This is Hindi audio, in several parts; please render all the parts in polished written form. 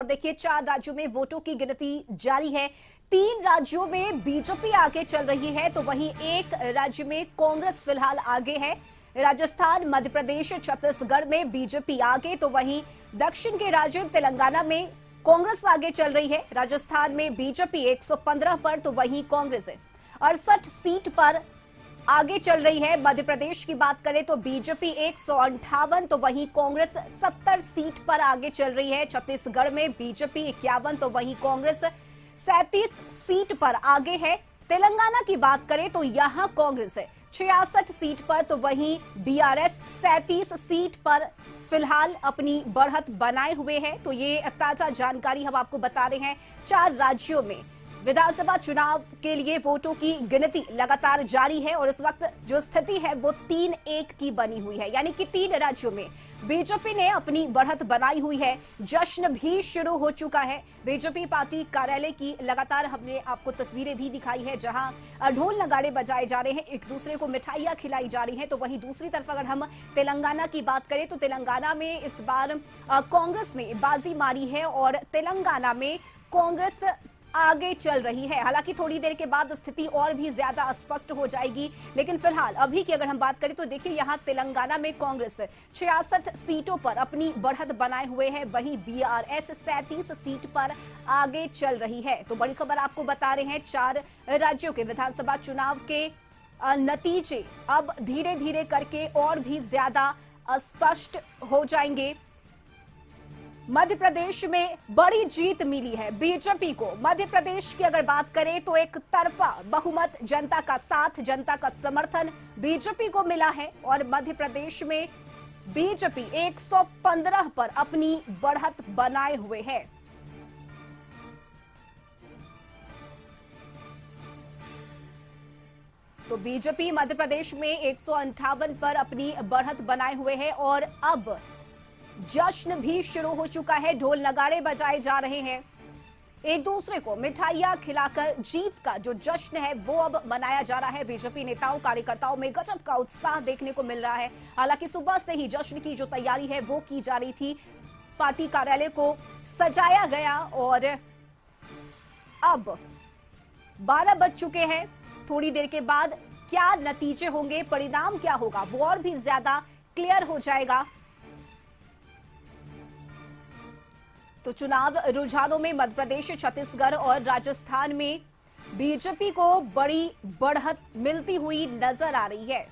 और देखिए 4 राज्यों में वोटों की गिनती जारी है। 3 राज्यों में बीजेपी आगे चल रही है तो वहीं एक राज्य में कांग्रेस फिलहाल आगे है। राजस्थान, मध्य प्रदेश, छत्तीसगढ़ में बीजेपी आगे तो वहीं दक्षिण के राज्य तेलंगाना में कांग्रेस आगे चल रही है। राजस्थान में बीजेपी 115 पर तो वहीं कांग्रेस 68 सीट पर आगे चल रही है। मध्य प्रदेश की बात करें तो बीजेपी 158 तो वहीं कांग्रेस 70 सीट पर आगे चल रही है। छत्तीसगढ़ में बीजेपी 51 तो वहीं कांग्रेस 37 सीट पर आगे है। तेलंगाना की बात करें तो यहां कांग्रेस 66 सीट पर तो वहीं बीआरएस 37 सीट पर फिलहाल अपनी बढ़त बनाए हुए है। तो ये ताजा जानकारी हम आपको बता रहे हैं। 4 राज्यों में विधानसभा चुनाव के लिए वोटों की गिनती लगातार जारी है और इस वक्त जो स्थिति है वो 3-1 की बनी हुई है, यानी कि 3 राज्यों में बीजेपी ने अपनी बढ़त बनाई हुई है। जश्न भी शुरू हो चुका है। बीजेपी पार्टी कार्यालय की लगातार हमने आपको तस्वीरें भी दिखाई है जहां ढोल नगाड़े बजाए जा रहे हैं, एक दूसरे को मिठाइयां खिलाई जा रही हैं। तो वहीं दूसरी तरफ अगर हम तेलंगाना की बात करें तो तेलंगाना में इस बार कांग्रेस ने बाजी मारी है और तेलंगाना में कांग्रेस आगे चल रही है। हालांकि थोड़ी देर के बाद स्थिति और भी ज्यादा स्पष्ट हो जाएगी, लेकिन फिलहाल अभी की अगर हम बात करें तो देखिए यहां तेलंगाना में कांग्रेस 66 सीटों पर अपनी बढ़त बनाए हुए है, वहीं बीआरएस 37 सीट पर आगे चल रही है। तो बड़ी खबर आपको बता रहे हैं, 4 राज्यों के विधानसभा चुनाव के नतीजे अब धीरे धीरे करके और भी ज्यादा स्पष्ट हो जाएंगे। मध्य प्रदेश में बड़ी जीत मिली है बीजेपी को। मध्य प्रदेश की अगर बात करें तो एक तरफा बहुमत, जनता का साथ, जनता का समर्थन बीजेपी को मिला है और मध्य प्रदेश में बीजेपी 115 पर अपनी बढ़त बनाए हुए है। तो बीजेपी मध्य प्रदेश में 158 पर अपनी बढ़त बनाए हुए है और अब जश्न भी शुरू हो चुका है। ढोल नगाड़े बजाए जा रहे हैं, एक दूसरे को मिठाइयां खिलाकर जीत का जो जश्न है वो अब मनाया जा रहा है। बीजेपी नेताओं कार्यकर्ताओं में गजब का उत्साह देखने को मिल रहा है। हालांकि सुबह से ही जश्न की जो तैयारी है वो की जा रही थी। पार्टी कार्यालय को सजाया गया और अब 12 बज चुके हैं। थोड़ी देर के बाद क्या नतीजे होंगे, परिणाम क्या होगा, वो और भी ज्यादा क्लियर हो जाएगा। तो चुनाव रुझानों में मध्य प्रदेश, छत्तीसगढ़ और राजस्थान में बीजेपी को बड़ी बढ़त मिलती हुई नजर आ रही है।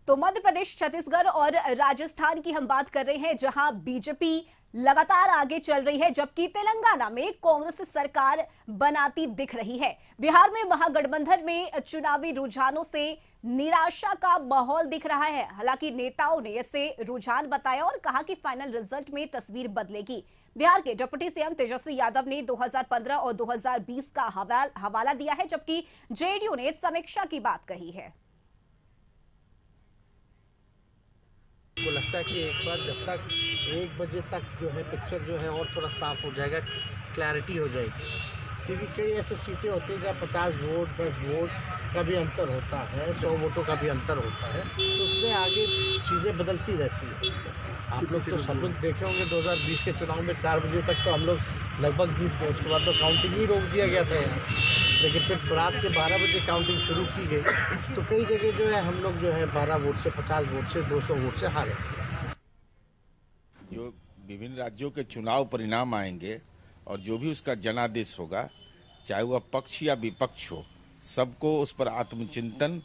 तो मध्य प्रदेश, छत्तीसगढ़ और राजस्थान की हम बात कर रहे हैं जहां बीजेपी लगातार आगे चल रही है, जबकि तेलंगाना में कांग्रेस सरकार बनाती दिख रही है। बिहार में महागठबंधन में चुनावी रुझानों से निराशा का माहौल दिख रहा है। हालांकि नेताओं ने इसे रुझान बताया और कहा कि फाइनल रिजल्ट में तस्वीर बदलेगी। बिहार के डिप्टी सीएम तेजस्वी यादव ने 2015 और 2020 का हवाला दिया है, जबकि जेडीयू ने समीक्षा की बात कही है। को लगता है कि एक बार जब तक 1 बजे तक जो है पिक्चर जो है और थोड़ा साफ हो जाएगा, क्लैरिटी हो जाएगी। क्योंकि कई ऐसे सीटें होती हैं जहाँ 50 वोट 10 वोट का भी अंतर होता है, 100 वोटों का भी अंतर होता है, तो उसमें आगे चीज़ें बदलती रहती हैं। आप लोग तो सब लोग देखे होंगे 2020 के चुनाव में 4 बजे तक तो हम लोग लगभग जीत गए। उसके बाद तो काउंटिंग ही रोक दिया गया था यहाँ, लेकिन फिर रात के 12 बजे काउंटिंग शुरू की गई तो कई जगह जो है हम लोग जो है 12 वोट से 50 वोट से 200 वोट से हारे। जो विभिन्न राज्यों के चुनाव परिणाम आएंगे और जो भी उसका जनादेश होगा, चाहे वह पक्ष या विपक्ष हो, सबको उस पर आत्मचिंतन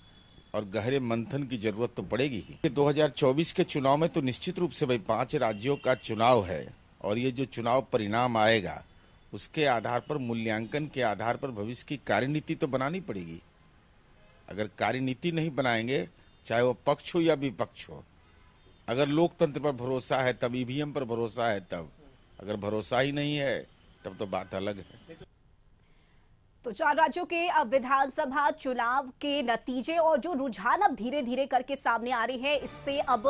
और गहरे मंथन की जरूरत तो पड़ेगी ही। 2024 के चुनाव में तो निश्चित रूप से भाई 5 राज्यों का चुनाव है और ये जो चुनाव परिणाम आएगा उसके आधार पर, मूल्यांकन के आधार पर भविष्य की कार्यनीति तो बनानी पड़ेगी। अगर कार्यनीति नहीं बनाएंगे, चाहे वो पक्ष हो या विपक्ष हो, अगर लोकतंत्र पर भरोसा है तब, ईवीएम पर भरोसा है तब, अगर भरोसा ही नहीं है तब तो बात अलग है। तो 4 राज्यों के अब विधानसभा चुनाव के नतीजे और जो रुझान अब धीरे धीरे करके सामने आ रहे हैं, इससे अब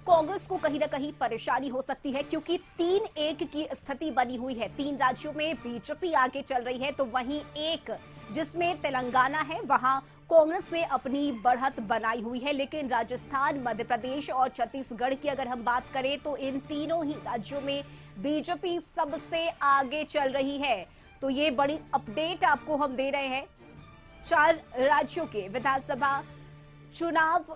कांग्रेस को कहीं ना कहीं परेशानी हो सकती है, क्योंकि 3-1 की स्थिति बनी हुई है। 3 राज्यों में बीजेपी आगे चल रही है तो वहीं एक जिसमें तेलंगाना है वहां कांग्रेस ने अपनी बढ़त बनाई हुई है। लेकिन राजस्थान, मध्य प्रदेश और छत्तीसगढ़ की अगर हम बात करें तो इन तीनों ही राज्यों में बीजेपी सबसे आगे चल रही है। तो ये बड़ी अपडेट आपको हम दे रहे हैं। 4 राज्यों के विधानसभा चुनाव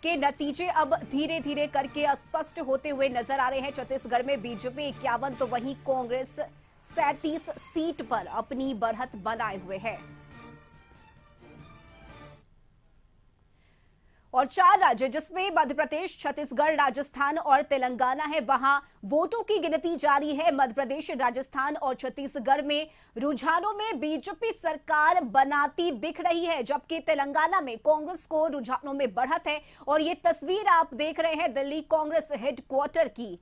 के नतीजे अब धीरे धीरे करके स्पष्ट होते हुए नजर आ रहे हैं। छत्तीसगढ़ में बीजेपी 51 तो वहीं कांग्रेस 37 सीट पर अपनी बढ़त बनाए हुए है। और 4 राज्य जिसमें मध्य प्रदेश, छत्तीसगढ़, राजस्थान और तेलंगाना है, वहां वोटों की गिनती जारी है। मध्य प्रदेश, राजस्थान और छत्तीसगढ़ में रुझानों में बीजेपी सरकार बनाती दिख रही है, जबकि तेलंगाना में कांग्रेस को रुझानों में बढ़त है। और ये तस्वीर आप देख रहे हैं दिल्ली कांग्रेस हेडक्वार्टर की।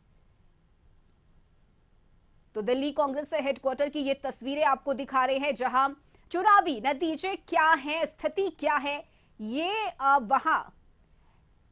तो दिल्ली कांग्रेस हेडक्वार्टर की ये तस्वीरें आपको दिखा रहे हैं, जहां चुनावी नतीजे क्या है, स्थिति क्या है, ये वहां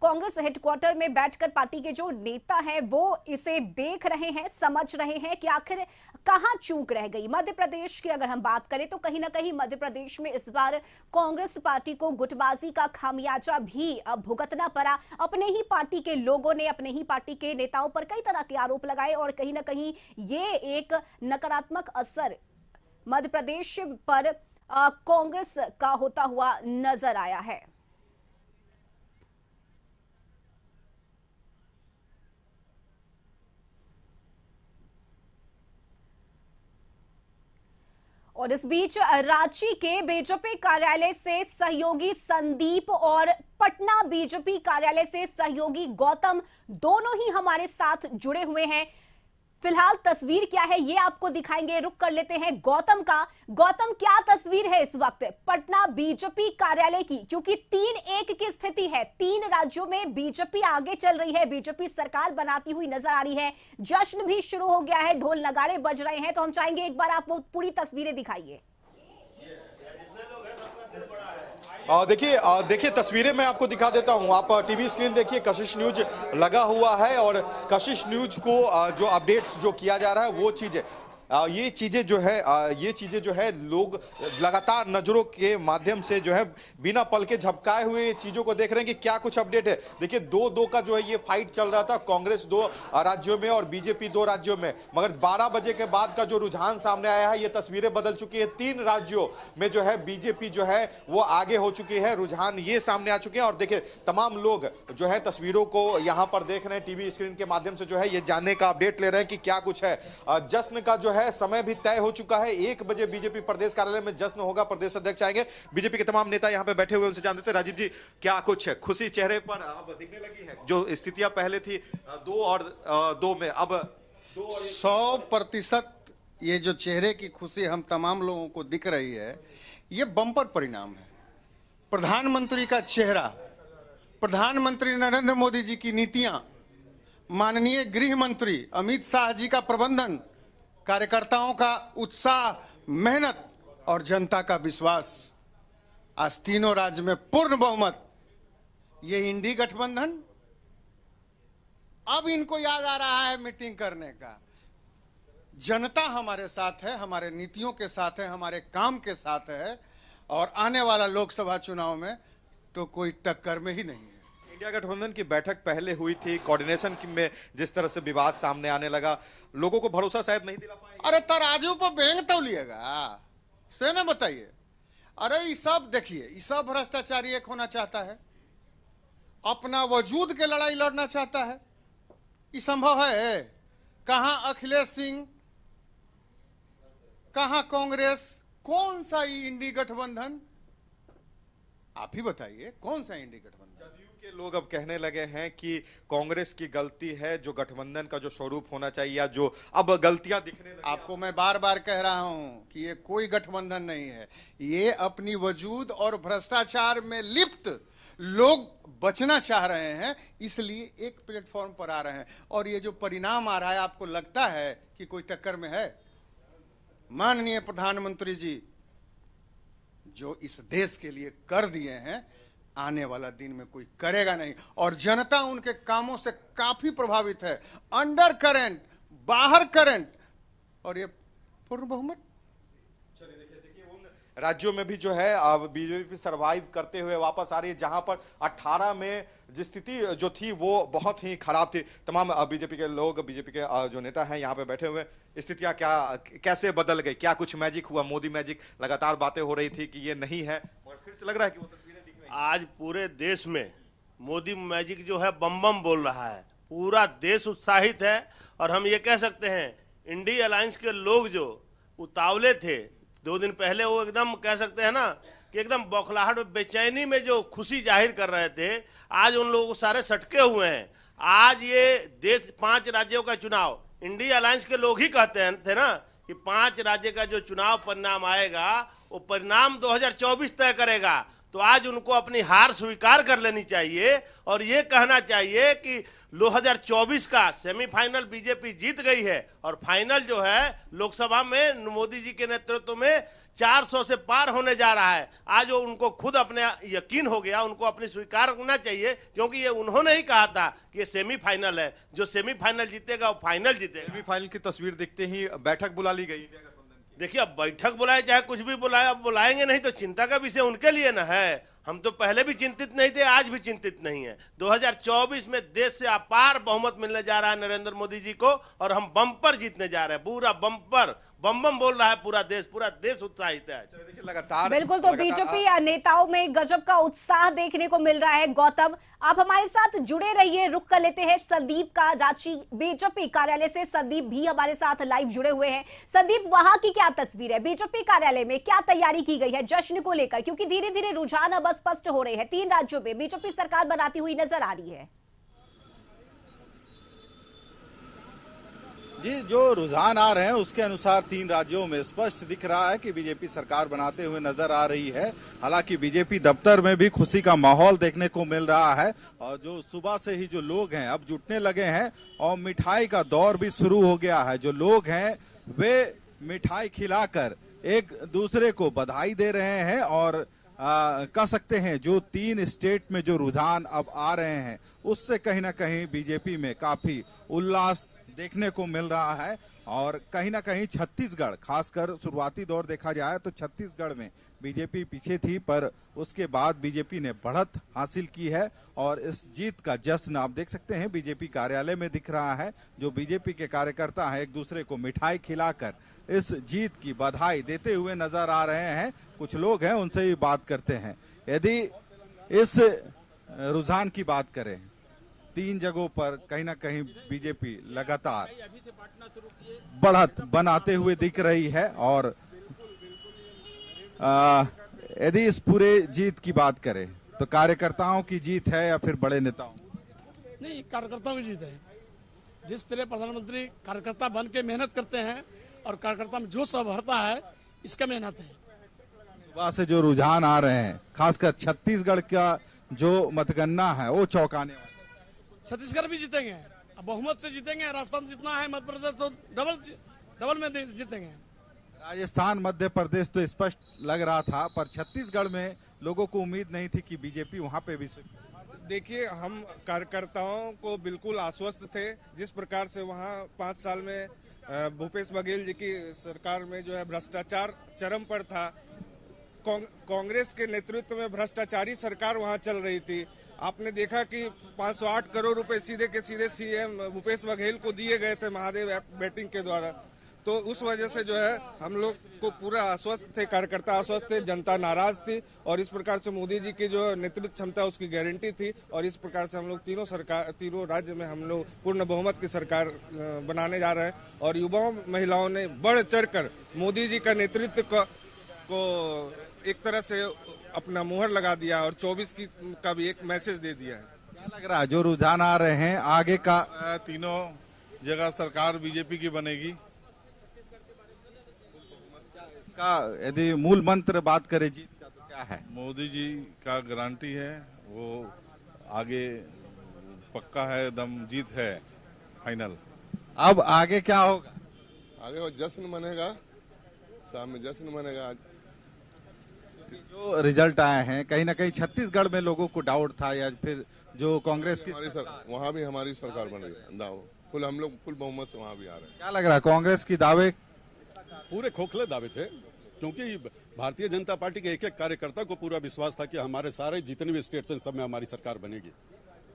कांग्रेस हेडक्वार्टर में बैठकर पार्टी के जो नेता हैं वो इसे देख रहे हैं, समझ रहे हैं कि आखिर कहां चूक रह गई। मध्य प्रदेश की अगर हम बात करें तो कहीं ना कहीं मध्य प्रदेश में इस बार कांग्रेस पार्टी को गुटबाजी का खामियाजा भी अब भुगतना पड़ा। अपने ही पार्टी के लोगों ने अपने ही पार्टी के नेताओं पर कई तरह के आरोप लगाए और कहीं ना कहीं ये एक नकारात्मक असर मध्य प्रदेश पर कांग्रेस का होता हुआ नजर आया है। और इस बीच रांची के बीजेपी कार्यालय से सहयोगी संदीप और पटना बीजेपी कार्यालय से सहयोगी गौतम दोनों ही हमारे साथ जुड़े हुए हैं। फिलहाल तस्वीर क्या है ये आपको दिखाएंगे। रुक कर लेते हैं गौतम का। गौतम, क्या तस्वीर है इस वक्त पटना बीजेपी कार्यालय की, क्योंकि 3-1 की स्थिति है। 3 राज्यों में बीजेपी आगे चल रही है, बीजेपी सरकार बनाती हुई नजर आ रही है। जश्न भी शुरू हो गया है, ढोल नगाड़े बज रहे हैं। तो हम चाहेंगे एक बार आप वो पूरी तस्वीरें दिखाइए। देखिए तस्वीरें मैं आपको दिखा देता हूं। आप टीवी स्क्रीन देखिए, कशिश न्यूज लगा हुआ है और कशिश न्यूज को जो अपडेट्स जो किया जा रहा है वो चीजें ये चीजें जो है लोग लगातार नजरों के माध्यम से जो है बिना पल के झपकाए हुए चीजों को देख रहे हैं कि क्या कुछ अपडेट है। देखिए 2-2 का जो है ये फाइट चल रहा था, कांग्रेस 2 राज्यों में और बीजेपी 2 राज्यों में, मगर 12 बजे के बाद का जो रुझान सामने आया है ये तस्वीरें बदल चुकी है। 3 राज्यों में जो है बीजेपी जो है वो आगे हो चुकी है, रुझान ये सामने आ चुके हैं। और देखिए तमाम लोग जो है तस्वीरों को यहां पर देख रहे हैं, टीवी स्क्रीन के माध्यम से जो है ये जानने का अपडेट ले रहे हैं कि क्या कुछ है। जश्न का जो है समय भी तय हो चुका है। 1 बजे बीजेपी प्रदेश कार्यालय में जश्न होगा। प्रदेश अध्यक्ष आएंगे, बीजेपी के तमाम नेता यहां पे बैठे हुए, उनसे जान देते हैं। राजीव जी, क्या कुछ है खुशी चेहरे पर अब दिखने लगी है? जो स्थितियां पहले थी 2 और 2 में, अब 100% ये जो चेहरे की खुशी हम तमाम लोगों को दिख रही है, ये बम्पर परिणाम है। प्रधानमंत्री का चेहरा, प्रधानमंत्री नरेंद्र मोदी जी की नीतियां, माननीय गृह मंत्री अमित शाह जी का प्रबंधन, कार्यकर्ताओं का उत्साह, मेहनत और जनता का विश्वास। आज तीनों राज्य में पूर्ण बहुमत। ये इंडी गठबंधन, अब इनको याद आ रहा है मीटिंग करने का। जनता हमारे साथ है, हमारे नीतियों के साथ है, हमारे काम के साथ है और आने वाला लोकसभा चुनाव में तो कोई टक्कर में ही नहीं है। इंडिया गठबंधन की बैठक पहले हुई थी, कोऑर्डिनेशन में जिस तरह से विवाद सामने आने लगा, लोगों को भरोसा शायद नहीं दिला पाएंगे। अरे तराजू पर बेंग तौलिएगा से ना बताइए। अरे ये सब देखिए, ये सब भ्रष्टाचारी एक होना चाहता है, अपना वजूद के लड़ाई लड़ना चाहता है। ये संभव है? कहां अखिलेश सिंह, कहां कांग्रेस, कौन सा ये इंडी गठबंधन? आप ही बताइए कौन सा इंडी गठबंधन? के लोग अब कहने लगे हैं कि कांग्रेस की गलती है, जो गठबंधन का जो स्वरूप होना चाहिए या जो अब गलतियां दिखने लगी। आपको मैं बार बार कह रहा हूं कि ये कोई गठबंधन नहीं है। ये अपनी वजूद और भ्रष्टाचार में लिप्त लोग बचना चाह रहे हैं, इसलिए एक प्लेटफॉर्म पर आ रहे हैं। और ये जो परिणाम आ रहा है, आपको लगता है कि कोई टक्कर में है? माननीय प्रधानमंत्री जी जो इस देश के लिए कर दिए हैं, आने वाला दिन में कोई करेगा नहीं। और जनता उनके कामों से काफी प्रभावित है। अंडर करंट, बाहर करंट और ये पूर्ण बहुमत। चलिए देखिए उन राज्यों में भी जो है बीजेपी सरवाइव करते हुए वापस आ रही है, जहां पर 18 में जिस स्थिति जो थी वो बहुत ही खराब थी। तमाम बीजेपी के लोग, बीजेपी के जो नेता हैं यहाँ पे बैठे हुए, स्थितियां कैसे बदल गई, क्या कुछ मैजिक हुआ? मोदी मैजिक, लगातार बातें हो रही थी कि ये नहीं है और फिर से लग रहा है कि वो तस्वीरें दिख रही हैं। आज पूरे देश में मोदी मैजिक जो है बम बम बोल रहा है, पूरा देश उत्साहित है। और हम ये कह सकते हैं इंडिया अलायंस के लोग जो उतावले थे 2 दिन पहले, वो एकदम कह सकते हैं ना कि एकदम बौखलाहट में, बेचैनी में जो खुशी जाहिर कर रहे थे, आज उन लोगों को सारे सटके हुए हैं। आज ये देश 5 राज्यों का चुनाव, इंडिया अलायंस के लोग ही कहते थे ना कि 5 राज्य का जो चुनाव परिणाम आएगा वो परिणाम 2024 तय करेगा। तो आज उनको अपनी हार स्वीकार कर लेनी चाहिए और ये कहना चाहिए कि 2024 का सेमीफाइनल बीजेपी जीत गई है और फाइनल जो है लोकसभा में मोदी जी के नेतृत्व में 400 से पार होने जा रहा है। आज वो उनको खुद अपने यकीन हो गया, उनको अपनी स्वीकार करना चाहिए, क्योंकि ये उन्होंने ही कहा था कि ये सेमीफाइनल है, जो सेमीफाइनल जीतेगा वो फाइनल जीतेगा। सेमीफाइनल की तस्वीर देखते ही बैठक बुला ली गई। देखिए, अब बैठक बुलाए चाहे कुछ भी बुलाए, अब बुलाएंगे नहीं तो चिंता का विषय उनके लिए ना है। हम तो पहले भी चिंतित नहीं थे, आज भी चिंतित नहीं है। 2024 में देश से अपार बहुमत मिलने जा रहा है नरेंद्र मोदी जी को और हम बम्पर जीतने जा रहे हैं, पूरा बम्पर बम बम बोल रहा है पूरा देश उत्साहित है। देखिए लगातार बिल्कुल, तो बीजेपी नेताओं में गजब का उत्साह देखने को मिल रहा है। गौतम, आप हमारे साथ जुड़े रहिए। रुक कर लेते हैं संदीप का, रांची बीजेपी कार्यालय से संदीप भी हमारे साथ लाइव जुड़े हुए हैं। संदीप, वहां की क्या तस्वीर है? बीजेपी कार्यालय में क्या तैयारी की गई है जश्न को लेकर, क्योंकि धीरे धीरे रुझान अब स्पष्ट हो रहे हैं, 3 राज्यों में बीजेपी सरकार बनाती हुई नजर आ रही है। जी, जो रुझान आ रहे हैं उसके अनुसार 3 राज्यों में स्पष्ट दिख रहा है कि बीजेपी सरकार बनाते हुए नजर आ रही है। हालांकि बीजेपी दफ्तर में भी खुशी का माहौल देखने को मिल रहा है और जो सुबह से ही जो लोग हैं अब जुटने लगे हैं और मिठाई का दौर भी शुरू हो गया है। जो लोग हैं वे मिठाई खिलाकर एक दूसरे को बधाई दे रहे हैं और कह सकते हैं जो 3 स्टेट में जो रुझान अब आ रहे हैं उससे कहीं ना कहीं बीजेपी में काफी उल्लास देखने को मिल रहा है। और कहीं ना कहीं छत्तीसगढ़, खासकर शुरुआती दौर देखा जाए तो छत्तीसगढ़ में बीजेपी पीछे थी, पर उसके बाद बीजेपी ने बढ़त हासिल की है और इस जीत का जश्न आप देख सकते हैं बीजेपी कार्यालय में दिख रहा है। जो बीजेपी के कार्यकर्ता हैं एक दूसरे को मिठाई खिलाकर इस जीत की बधाई देते हुए नजर आ रहे हैं। कुछ लोग हैं उनसे भी बात करते हैं। यदि इस रुझान की बात करें, 3 जगहों पर कहीं ना कहीं बीजेपी लगातार बढ़त बनाते हुए दिख रही है। और यदि इस पूरे जीत की बात करें तो कार्यकर्ताओं की जीत है या फिर बड़े नेताओं? नहीं, कार्यकर्ताओं की जीत है। जिस तरह प्रधानमंत्री कार्यकर्ता बन के मेहनत करते हैं और कार्यकर्ता में जोश भरता है, इसका मेहनत है। सुबह से जो रुझान आ रहे हैं, खासकर छत्तीसगढ़ का जो मतगणना है वो चौंकाने वाला। छत्तीसगढ़ भी जीतेंगे, अब बहुमत से जीतेंगे। राजस्थान जितना है, मध्य प्रदेश तो डबल में जीतेंगे। राजस्थान, मध्य प्रदेश तो स्पष्ट लग रहा था, पर छत्तीसगढ़ में लोगों को उम्मीद नहीं थी कि बीजेपी वहां पे भी। देखिए, हम कार्यकर्ताओं को बिल्कुल आश्वस्त थे। जिस प्रकार से वहां 5 साल में भूपेश बघेल जी की सरकार में जो है भ्रष्टाचार चरम पर था, कांग्रेस के नेतृत्व में भ्रष्टाचारी सरकार वहां चल रही थी। आपने देखा कि 508 करोड़ रुपए सीधे के सीधे सीएम भूपेश बघेल को दिए गए थे महादेव ऐप बैटिंग के द्वारा। तो उस वजह से जो है हम लोग को पूरा आश्वस्त थे, कार्यकर्ता आश्वस्त थे, जनता नाराज थी और इस प्रकार से मोदी जी की जो नेतृत्व क्षमता उसकी गारंटी थी। और इस प्रकार से हम लोग तीनों राज्य में हम लोग पूर्ण बहुमत की सरकार बनाने जा रहे हैं। और युवाओं महिलाओं ने बढ़ चढ़कर मोदी जी का नेतृत्व को एक तरह से अपना मुहर लगा दिया और 24 का भी एक मैसेज दे दिया है। क्या लग रहा है जो रुझान आ रहे हैं आगे का? तीनों जगह सरकार बीजेपी की बनेगी। इसका यदि मूल मंत्र बात करें जीत का तो क्या है? मोदी जी का गारंटी है, वो आगे पक्का है, दम जीत है फाइनल। अब आगे क्या होगा? आगे वो जश्न मनेगा, शाम में जश्न मनेगा। जो रिजल्ट आए हैं कहीं ना कहीं छत्तीसगढ़ में लोगों को डाउट था या फिर जो कांग्रेस की वहाँ भी हमारी सरकार बन रही है, फुल हम लोग फुल बहुमत से वहाँ भी आ रहे हैं। क्या लग रहा है कांग्रेस की दावे? पूरे खोखले दावे थे, क्योंकि भारतीय जनता पार्टी के एक एक कार्यकर्ता को पूरा विश्वास था कि हमारे सारे जितने भी स्टेट्स हैं सब में हमारी सरकार बनेगी,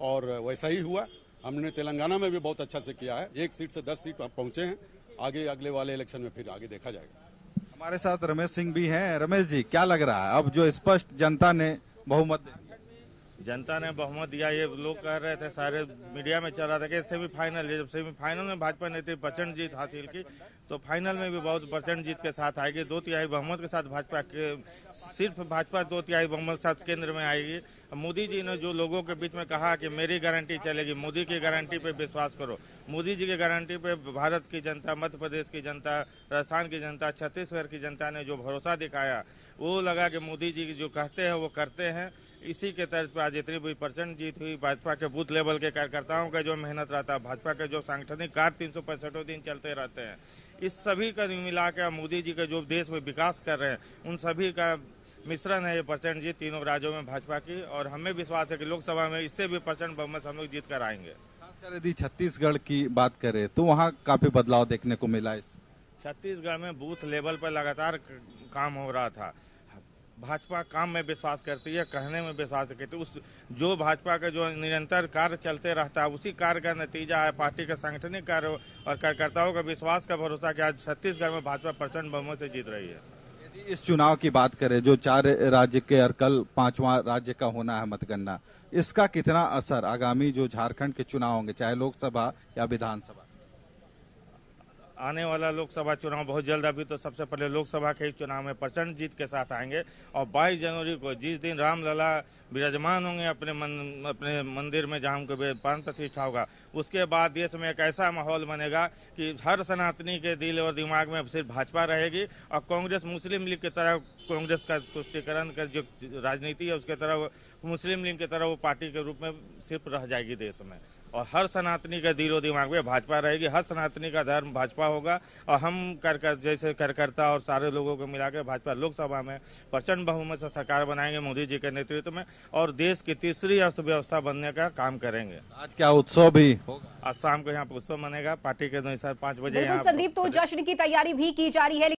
और वैसा ही हुआ। हमने तेलंगाना में भी बहुत अच्छा से किया है, 1 सीट से 10 सीट पहुंचे हैं। आगे अगले वाले इलेक्शन में फिर आगे देखा जाएगा। हमारे साथ रमेश सिंह भी हैं। रमेश जी, क्या लग रहा है अब जो स्पष्ट जनता ने बहुमत दे दिया? जनता ने बहुमत दिया, ये लोग कह रहे थे, सारे मीडिया में चल रहा था कि सेमीफाइनल है। जब सेमीफाइनल में भाजपा ने इतनी प्रचंड जीत हासिल की तो फाइनल में भी बहुत प्रचंड जीत के साथ आएगी। 2/3 बहुमत के साथ भाजपा के, सिर्फ भाजपा 2/3 बहुमत के साथ केंद्र में आएगी। मोदी जी ने जो लोगों के बीच में कहा कि मेरी गारंटी चलेगी, मोदी की गारंटी पे विश्वास करो, मोदी जी की गारंटी पे भारत की जनता, मध्य प्रदेश की जनता, राजस्थान की जनता, छत्तीसगढ़ की जनता ने जो भरोसा दिखाया, वो लगा कि मोदी जी जो कहते हैं वो करते हैं। इसी के तर्ज पर आज इतनी बड़ी प्रचंड जीत हुई। भाजपा के बूथ लेवल के कार्यकर्ताओं का जो मेहनत रहता है, भाजपा के जो सांगठनिक कार्य 365 दिन चलते रहते हैं, इस सभी का मिला के मोदी जी का जो देश में विकास कर रहे हैं, उन सभी का मिश्रण है ये प्रचंड जीत तीनों राज्यों में भाजपा की। और हमें विश्वास है कि लोकसभा में इससे भी प्रचंड बहुमत हम लोग जीत कर आएंगे। खासकर यदि छत्तीसगढ़ की बात करें तो वहाँ काफी बदलाव देखने को मिला है। छत्तीसगढ़ में बूथ लेवल पर लगातार काम हो रहा था। भाजपा काम में विश्वास करती है, कहने में विश्वास करती है। उस जो भाजपा का जो निरंतर कार्य चलते रहता है, उसी कार्य का नतीजा है पार्टी का सांगठनिक कार्य और कार्यकर्ताओं का विश्वास का भरोसा कि आज छत्तीसगढ़ में भाजपा प्रचंड बहुमत से जीत रही है। यदि इस चुनाव की बात करें जो 4 राज्य के और कल 5वां राज्य का होना है मतगणना, इसका कितना असर आगामी जो झारखंड के चुनाव होंगे, चाहे लोकसभा या विधानसभा? आने वाला लोकसभा चुनाव बहुत जल्द, अभी तो सबसे पहले लोकसभा के चुनाव में प्रचंड जीत के साथ आएंगे। और 22 जनवरी को जिस दिन रामलला विराजमान होंगे अपने मंदिर में जहाँ उनके प्राण प्रतिष्ठा होगा, उसके बाद देश में एक ऐसा माहौल बनेगा कि हर सनातनी के दिल और दिमाग में सिर्फ भाजपा रहेगी। और कांग्रेस मुस्लिम लीग की तरह, कांग्रेस का तुष्टीकरण का जो राजनीति है उसके तरह, मुस्लिम लीग की तरह वो पार्टी के रूप में सिर्फ रह जाएगी देश में। और हर सनातनी का दिलो दिमाग में भाजपा रहेगी, हर सनातनी का धर्म भाजपा होगा। और हम जैसे कार्यकर्ता और सारे लोगों को मिला के भाजपा लोकसभा में प्रचंड बहुमत से सरकार बनाएंगे मोदी जी के नेतृत्व में, और देश की तीसरी अर्थव्यवस्था बनने का काम करेंगे। आज क्या उत्सव भी होगा? आज शाम को यहाँ पर उत्सव मनेगा पार्टी के अनुसार 5 बजे। बिल्कुल संदीप, तो जश्न की तैयारी भी की जा रही है।